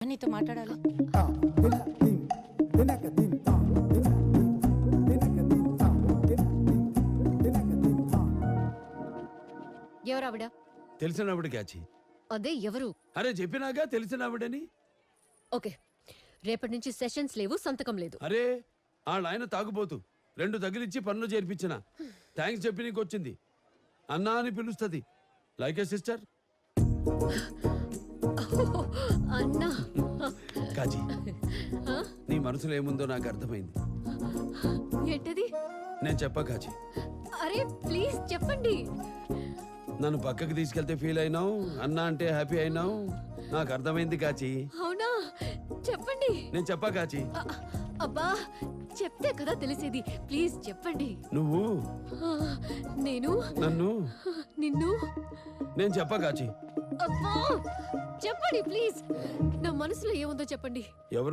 నీతో మాట్లాడాలి. ఎవరావిడ? తెలిసినవిడ కాచి. అదే ఎవరు? అరే చెప్పినాగా తెలిసినవిడని. ఓకే, రేపటి నుంచి సెషన్స్ లేవు, సంతకం లేదు. అరే ఆయన తాగుపోతూ 2 తగిలిచ్చి పనులు చేర్పించిన. థ్యాంక్స్ చెప్పి నీకు వచ్చింది. అన్నా అని పిలుస్తుంది. లైక్ ఏ సిస్టర్. అన్నా కాచి, నీ మనసులో ఏముందో నాకు అర్థమైంది. ఏంటది? నేను చెప్పా కాచి. అరే ప్లీజ్ చెప్పండి. నన్ను పక్కకి తీసుకెళ్తే ఫీల్ అయినావు, అన్నా అంటే హ్యాపీ అయినావు. నాకు అర్థమైంది కాచి. అవునా? చెప్పండి. నేను చెప్పా కాచి. అబ్బా చెప్తే కదా తెలిసేది. ప్లీజ్ చెప్పండి. నువ్వు నేను నన్ను నిన్ను నేను చెప్పా కాచి. అబ్బా చెప్పండి ప్లీజ్. నా మనసులో ఏముందో చెప్పండి. ఎవరో